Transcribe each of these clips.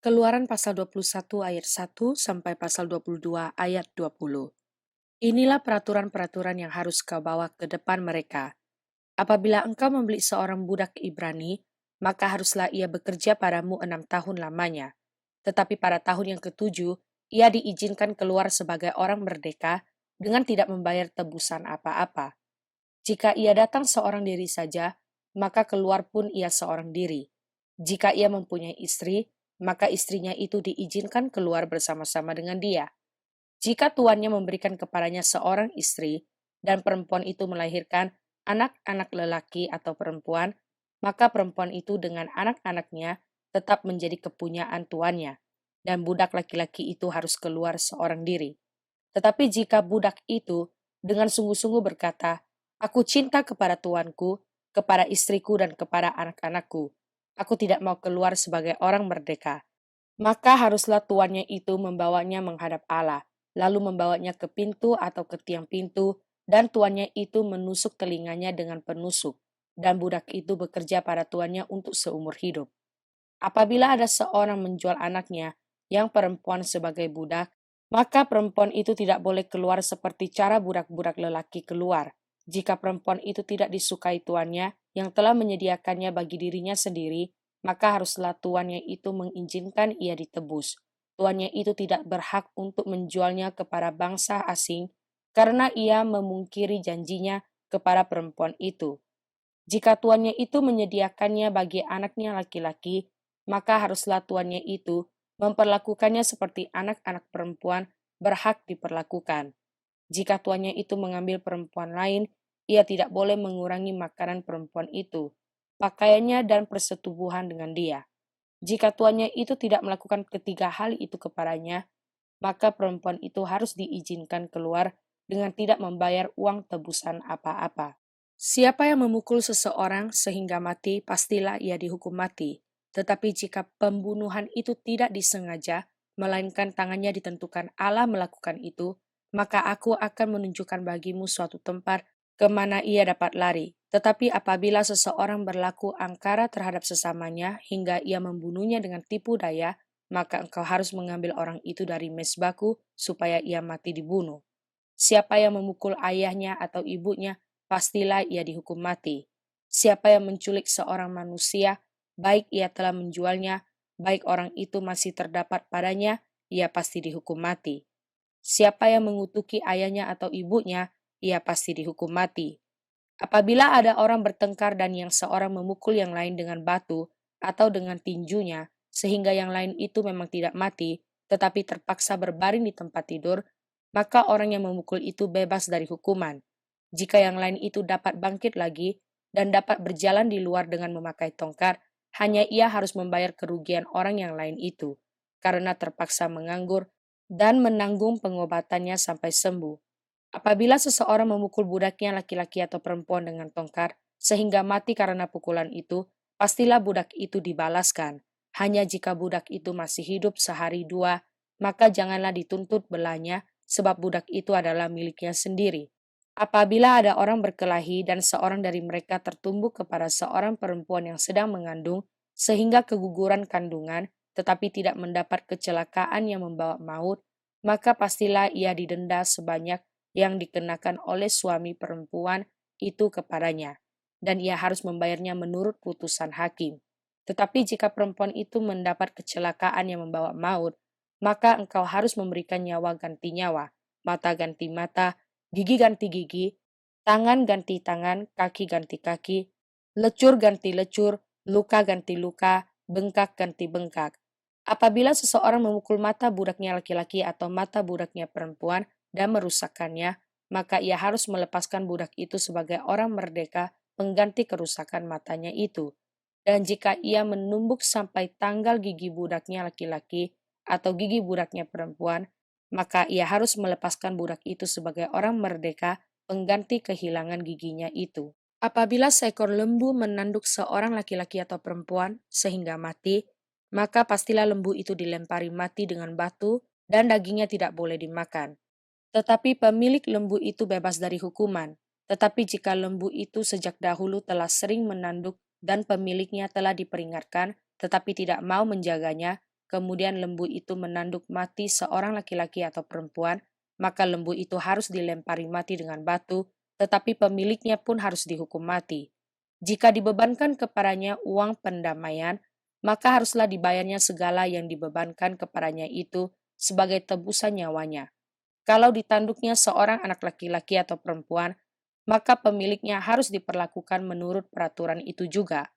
Keluaran pasal 21 ayat 1 sampai pasal 22 ayat 20. Inilah peraturan-peraturan yang harus kau bawa ke depan mereka. Apabila engkau membeli seorang budak Ibrani, maka haruslah ia bekerja padamu 6 tahun lamanya. Tetapi pada tahun yang ketujuh, ia diizinkan keluar sebagai orang merdeka dengan tidak membayar tebusan apa-apa. Jika ia datang seorang diri saja, maka keluar pun ia seorang diri. Jika ia mempunyai istri, maka istrinya itu diizinkan keluar bersama-sama dengan dia. Jika tuannya memberikan kepadanya seorang istri, dan perempuan itu melahirkan anak-anak lelaki atau perempuan, maka perempuan itu dengan anak-anaknya tetap menjadi kepunyaan tuannya, dan budak laki-laki itu harus keluar seorang diri. Tetapi jika budak itu dengan sungguh-sungguh berkata, "Aku cinta kepada tuanku, kepada istriku dan kepada anak-anakku. Aku tidak mau keluar sebagai orang merdeka." Maka haruslah tuannya itu membawanya menghadap Allah, lalu membawanya ke pintu atau ke tiang pintu, dan tuannya itu menusuk telinganya dengan penusuk, dan budak itu bekerja pada tuannya untuk seumur hidup. Apabila ada seorang menjual anaknya yang perempuan sebagai budak, maka perempuan itu tidak boleh keluar seperti cara budak-budak lelaki keluar. Jika perempuan itu tidak disukai tuannya yang telah menyediakannya bagi dirinya sendiri, maka haruslah tuannya itu mengizinkan ia ditebus. Tuannya itu tidak berhak untuk menjualnya kepada bangsa asing karena ia memungkiri janjinya kepada perempuan itu. Jika tuannya itu menyediakannya bagi anaknya laki-laki, maka haruslah tuannya itu memperlakukannya seperti anak-anak perempuan berhak diperlakukan. Jika tuannya itu mengambil perempuan lain, ia tidak boleh mengurangi makanan perempuan itu, pakaiannya dan persetubuhan dengan dia. Jika tuannya itu tidak melakukan ketiga hal itu kepadanya, maka perempuan itu harus diizinkan keluar dengan tidak membayar uang tebusan apa-apa. Siapa yang memukul seseorang sehingga mati, pastilah ia dihukum mati. Tetapi jika pembunuhan itu tidak disengaja, melainkan tangannya ditentukan Allah melakukan itu, maka aku akan menunjukkan bagimu suatu tempat ke mana ia dapat lari. Tetapi apabila seseorang berlaku angkara terhadap sesamanya hingga ia membunuhnya dengan tipu daya, maka engkau harus mengambil orang itu dari mesbahku supaya ia mati dibunuh. Siapa yang memukul ayahnya atau ibunya, pastilah ia dihukum mati. Siapa yang menculik seorang manusia, baik ia telah menjualnya, baik orang itu masih terdapat padanya, ia pasti dihukum mati. Siapa yang mengutuki ayahnya atau ibunya, ia pasti dihukum mati. Apabila ada orang bertengkar dan yang seorang memukul yang lain dengan batu atau dengan tinjunya, sehingga yang lain itu memang tidak mati, tetapi terpaksa berbaring di tempat tidur, maka orang yang memukul itu bebas dari hukuman. Jika yang lain itu dapat bangkit lagi dan dapat berjalan di luar dengan memakai tongkat, hanya ia harus membayar kerugian orang yang lain itu, karena terpaksa menganggur dan menanggung pengobatannya sampai sembuh. Apabila seseorang memukul budaknya laki-laki atau perempuan dengan tongkat, sehingga mati karena pukulan itu, pastilah budak itu dibalaskan. Hanya jika budak itu masih hidup sehari dua, maka janganlah dituntut belanya, sebab budak itu adalah miliknya sendiri. Apabila ada orang berkelahi dan seorang dari mereka tertumbuk kepada seorang perempuan yang sedang mengandung, sehingga keguguran kandungan, tetapi tidak mendapat kecelakaan yang membawa maut, maka pastilah ia didenda sebanyak yang dikenakan oleh suami perempuan itu kepadanya, dan ia harus membayarnya menurut putusan hakim. Tetapi jika perempuan itu mendapat kecelakaan yang membawa maut, maka engkau harus memberikan nyawa ganti nyawa, mata ganti mata, gigi ganti gigi, tangan ganti tangan, kaki ganti kaki, lecur ganti lecur, luka ganti luka, bengkak ganti bengkak. Apabila seseorang memukul mata budaknya laki-laki atau mata budaknya perempuan dan merusakkannya, maka ia harus melepaskan budak itu sebagai orang merdeka pengganti kerusakan matanya itu. Dan jika ia menumbuk sampai tanggal gigi budaknya laki-laki atau gigi budaknya perempuan, maka ia harus melepaskan budak itu sebagai orang merdeka pengganti kehilangan giginya itu. Apabila seekor lembu menanduk seorang laki-laki atau perempuan sehingga mati, maka pastilah lembu itu dilempari mati dengan batu dan dagingnya tidak boleh dimakan. Tetapi pemilik lembu itu bebas dari hukuman. Tetapi jika lembu itu sejak dahulu telah sering menanduk dan pemiliknya telah diperingatkan, tetapi tidak mau menjaganya, kemudian lembu itu menanduk mati seorang laki-laki atau perempuan, maka lembu itu harus dilempari mati dengan batu, tetapi pemiliknya pun harus dihukum mati. Jika dibebankan kepadanya uang pendamaian, maka haruslah dibayarnya segala yang dibebankan kepadanya itu sebagai tebusan nyawanya. Kalau ditanduknya seorang anak laki-laki atau perempuan, maka pemiliknya harus diperlakukan menurut peraturan itu juga.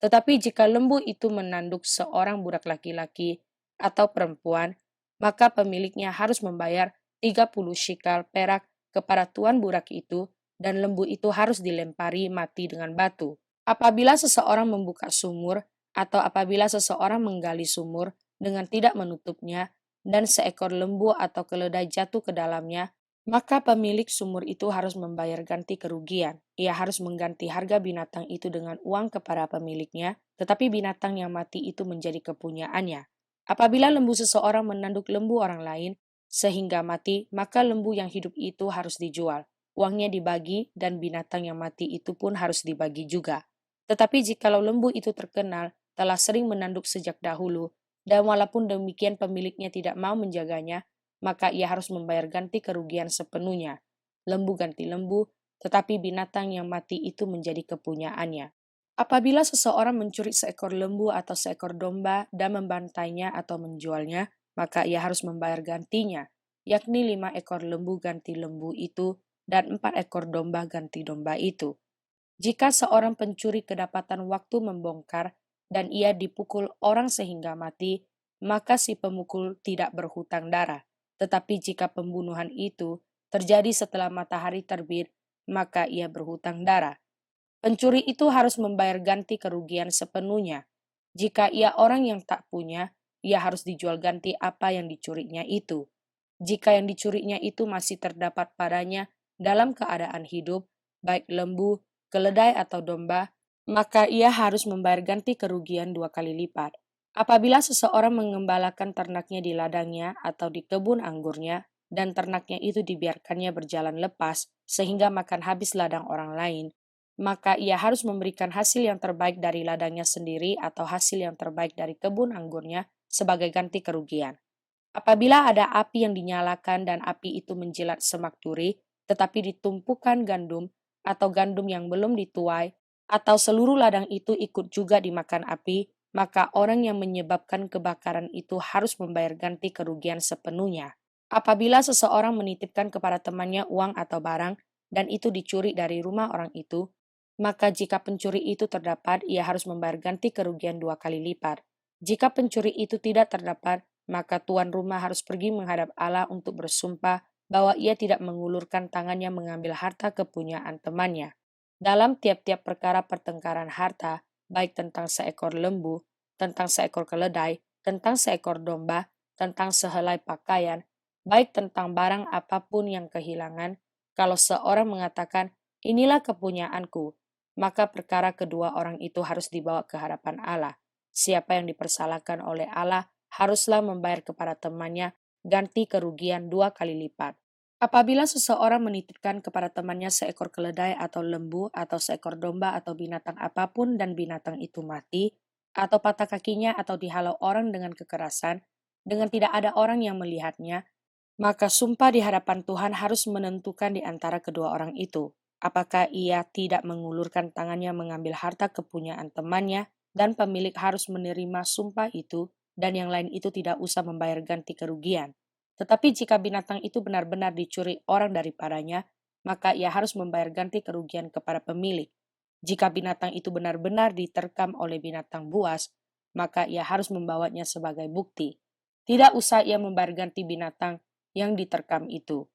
Tetapi jika lembu itu menanduk seorang budak laki-laki atau perempuan, maka pemiliknya harus membayar 30 shikal perak kepada tuan budak itu dan lembu itu harus dilempari mati dengan batu. Apabila seseorang membuka sumur atau apabila seseorang menggali sumur dengan tidak menutupnya dan seekor lembu atau keledai jatuh ke dalamnya, maka pemilik sumur itu harus membayar ganti kerugian. Ia harus mengganti harga binatang itu dengan uang kepada pemiliknya, tetapi binatang yang mati itu menjadi kepunyaannya. Apabila lembu seseorang menanduk lembu orang lain sehingga mati, maka lembu yang hidup itu harus dijual. Uangnya dibagi dan binatang yang mati itu pun harus dibagi juga. Tetapi jikalau lembu itu terkenal telah sering menanduk sejak dahulu, dan walaupun demikian pemiliknya tidak mau menjaganya, maka ia harus membayar ganti kerugian sepenuhnya. Lembu ganti lembu, tetapi binatang yang mati itu menjadi kepunyaannya. Apabila seseorang mencuri seekor lembu atau seekor domba dan membantainya atau menjualnya, maka ia harus membayar gantinya, yakni 5 ekor lembu ganti lembu itu dan 4 ekor domba ganti domba itu. Jika seorang pencuri kedapatan waktu membongkar dan ia dipukul orang sehingga mati, maka si pemukul tidak berhutang darah. Tetapi jika pembunuhan itu terjadi setelah matahari terbit, maka ia berhutang darah. Pencuri itu harus membayar ganti kerugian sepenuhnya. Jika ia orang yang tak punya, ia harus dijual ganti apa yang dicurinya itu. Jika yang dicurinya itu masih terdapat padanya dalam keadaan hidup, baik lembu, keledai atau domba, maka ia harus membayar ganti kerugian 2 kali lipat. Apabila seseorang mengembalakan ternaknya di ladangnya atau di kebun anggurnya, dan ternaknya itu dibiarkannya berjalan lepas sehingga makan habis ladang orang lain, maka ia harus memberikan hasil yang terbaik dari ladangnya sendiri atau hasil yang terbaik dari kebun anggurnya sebagai ganti kerugian. Apabila ada api yang dinyalakan dan api itu menjilat semak duri, tetapi ditumpukan gandum atau gandum yang belum dituai, atau seluruh ladang itu ikut juga dimakan api, maka orang yang menyebabkan kebakaran itu harus membayar ganti kerugian sepenuhnya. Apabila seseorang menitipkan kepada temannya uang atau barang, dan itu dicuri dari rumah orang itu, maka jika pencuri itu terdapat, ia harus membayar ganti kerugian 2 kali lipat. Jika pencuri itu tidak terdapat, maka tuan rumah harus pergi menghadap Allah untuk bersumpah bahwa ia tidak mengulurkan tangannya mengambil harta kepunyaan temannya. Dalam tiap-tiap perkara pertengkaran harta, baik tentang seekor lembu, tentang seekor keledai, tentang seekor domba, tentang sehelai pakaian, baik tentang barang apapun yang kehilangan, kalau seorang mengatakan, inilah kepunyaanku, maka perkara kedua orang itu harus dibawa ke hadapan Allah. Siapa yang dipersalahkan oleh Allah haruslah membayar kepada temannya ganti kerugian 2 kali lipat. Apabila seseorang menitipkan kepada temannya seekor keledai atau lembu atau seekor domba atau binatang apapun dan binatang itu mati, atau patah kakinya atau dihalau orang dengan kekerasan, dengan tidak ada orang yang melihatnya, maka sumpah di hadapan Tuhan harus menentukan di antara kedua orang itu. Apakah ia tidak mengulurkan tangannya mengambil harta kepunyaan temannya, dan pemilik harus menerima sumpah itu, dan yang lain itu tidak usah membayar ganti kerugian. Tetapi jika binatang itu benar-benar dicuri orang daripadanya, maka ia harus membayar ganti kerugian kepada pemilik. Jika binatang itu benar-benar diterkam oleh binatang buas, maka ia harus membawanya sebagai bukti. Tidak usah ia membayar ganti binatang yang diterkam itu.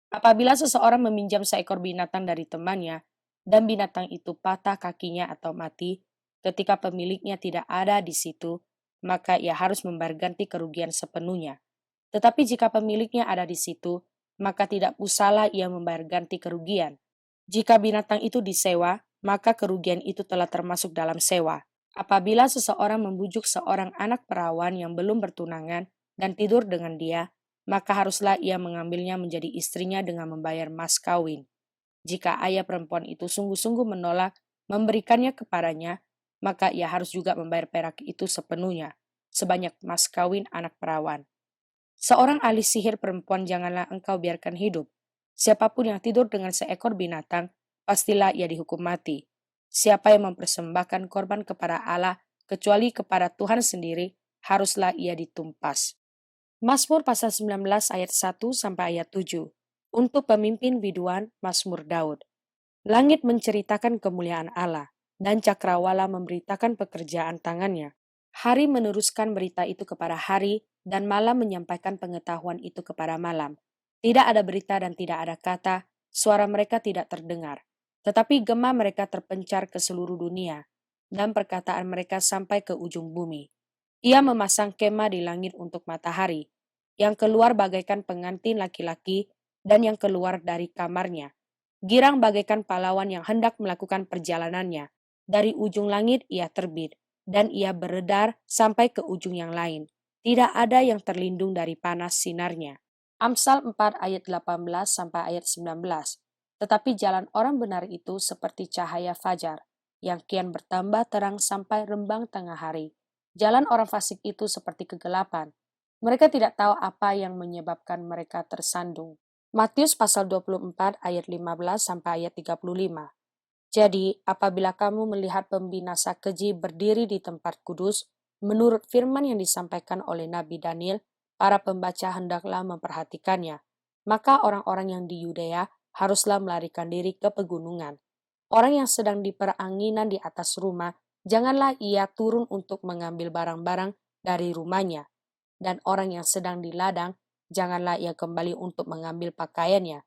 Apabila seseorang meminjam seekor binatang dari temannya, dan binatang itu patah kakinya atau mati, ketika pemiliknya tidak ada di situ, maka ia harus membayar ganti kerugian sepenuhnya. Tetapi jika pemiliknya ada di situ, maka tidak usahlah ia membayar ganti kerugian. Jika binatang itu disewa, maka kerugian itu telah termasuk dalam sewa. Apabila seseorang membujuk seorang anak perawan yang belum bertunangan dan tidur dengan dia, maka haruslah ia mengambilnya menjadi istrinya dengan membayar mas kawin. Jika ayah perempuan itu sungguh-sungguh menolak memberikannya kepadanya, maka ia harus juga membayar perak itu sepenuhnya. sebanyak mas kawin anak perawan. Seorang ahli sihir perempuan janganlah engkau biarkan hidup. Siapapun yang tidur dengan seekor binatang, pastilah ia dihukum mati. Siapa yang mempersembahkan korban kepada Allah, kecuali kepada Tuhan sendiri, haruslah ia ditumpas. Mazmur pasal 19 ayat 1 sampai ayat 7. Untuk pemimpin biduan, Mazmur Daud. Langit menceritakan kemuliaan Allah, dan cakrawala memberitakan pekerjaan tangannya. Hari meneruskan berita itu kepada hari, dan malam menyampaikan pengetahuan itu kepada malam. Tidak ada berita dan tidak ada kata, suara mereka tidak terdengar. Tetapi gema mereka terpencar ke seluruh dunia, dan perkataan mereka sampai ke ujung bumi. Ia memasang kemah di langit untuk matahari, yang keluar bagaikan pengantin laki-laki, dan yang keluar dari kamarnya girang bagaikan pahlawan yang hendak melakukan perjalanannya. Dari ujung langit ia terbit, dan ia beredar sampai ke ujung yang lain. Tidak ada yang terlindung dari panas sinarnya. Amsal 4 ayat 18 sampai ayat 19. Tetapi jalan orang benar itu seperti cahaya fajar, yang kian bertambah terang sampai rembang tengah hari. Jalan orang fasik itu seperti kegelapan. Mereka tidak tahu apa yang menyebabkan mereka tersandung. Matius pasal 24 ayat 15 sampai ayat 35. Jadi, apabila kamu melihat pembinasa keji berdiri di tempat kudus, menurut firman yang disampaikan oleh Nabi Daniel, para pembaca hendaklah memperhatikannya. Maka orang-orang yang di Yudea haruslah melarikan diri ke pegunungan. Orang yang sedang di peranginan di atas rumah, janganlah ia turun untuk mengambil barang-barang dari rumahnya. Dan orang yang sedang di ladang, janganlah ia kembali untuk mengambil pakaiannya.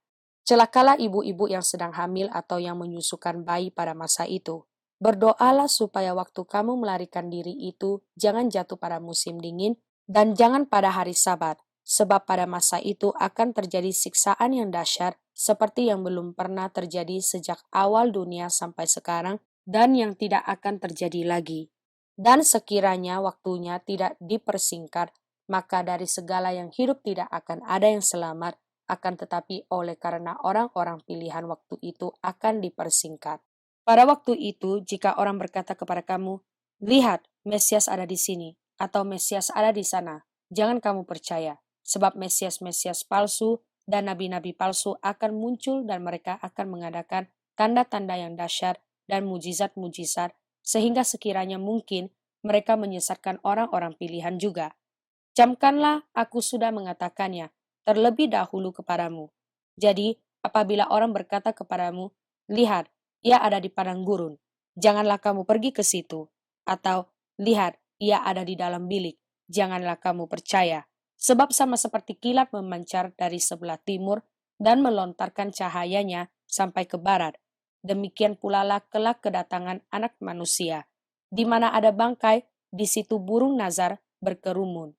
Celakalah ibu-ibu yang sedang hamil atau yang menyusukan bayi pada masa itu. Berdoalah supaya waktu kamu melarikan diri itu jangan jatuh pada musim dingin dan jangan pada hari Sabat, sebab pada masa itu akan terjadi siksaan yang dahsyat seperti yang belum pernah terjadi sejak awal dunia sampai sekarang dan yang tidak akan terjadi lagi. Dan sekiranya waktunya tidak dipersingkat, maka dari segala yang hidup tidak akan ada yang selamat, akan tetapi oleh karena orang-orang pilihan waktu itu akan dipersingkat. Pada waktu itu, jika orang berkata kepada kamu, lihat, Mesias ada di sini, atau Mesias ada di sana, jangan kamu percaya, sebab Mesias-Mesias palsu dan nabi-nabi palsu akan muncul dan mereka akan mengadakan tanda-tanda yang dahsyat dan mujizat-mujizat, sehingga sekiranya mungkin mereka menyesatkan orang-orang pilihan juga. Camkanlah, aku sudah mengatakannya terlebih dahulu kepadamu. Jadi, apabila orang berkata kepadamu, lihat, ia ada di padang gurun, janganlah kamu pergi ke situ. Atau, lihat, ia ada di dalam bilik, janganlah kamu percaya. Sebab sama seperti kilat memancar dari sebelah timur dan melontarkan cahayanya sampai ke barat. Demikian pula lah kelak kedatangan anak manusia. Di mana ada bangkai, di situ burung nazar berkerumun.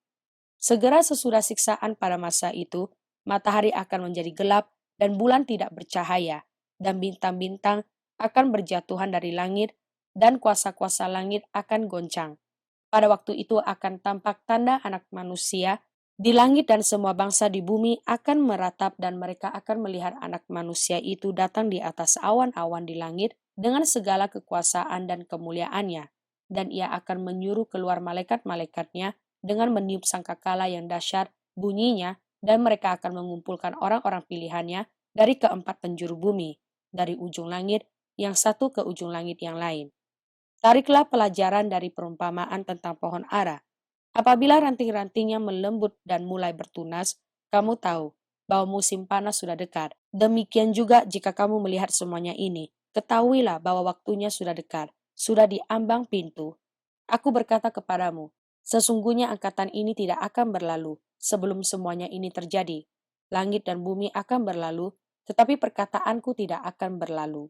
Segera sesudah siksaan pada masa itu, matahari akan menjadi gelap dan bulan tidak bercahaya, dan bintang-bintang akan berjatuhan dari langit, dan kuasa-kuasa langit akan goncang. Pada waktu itu akan tampak tanda anak manusia di langit dan semua bangsa di bumi akan meratap dan mereka akan melihat anak manusia itu datang di atas awan-awan di langit dengan segala kekuasaan dan kemuliaannya. Dan ia akan menyuruh keluar malaikat-malaikatnya dengan meniup sangkakala yang dahsyat bunyinya dan mereka akan mengumpulkan orang-orang pilihannya dari keempat penjuru bumi, dari ujung langit yang satu ke ujung langit yang lain. Tariklah pelajaran dari perumpamaan tentang pohon ara. Apabila ranting-rantingnya melembut dan mulai bertunas, kamu tahu bahwa musim panas sudah dekat. Demikian juga jika kamu melihat semuanya ini, ketahuilah bahwa waktunya sudah dekat, sudah di ambang pintu. Aku berkata kepadamu, sesungguhnya angkatan ini tidak akan berlalu sebelum semuanya ini terjadi. Langit dan bumi akan berlalu, tetapi perkataanku tidak akan berlalu.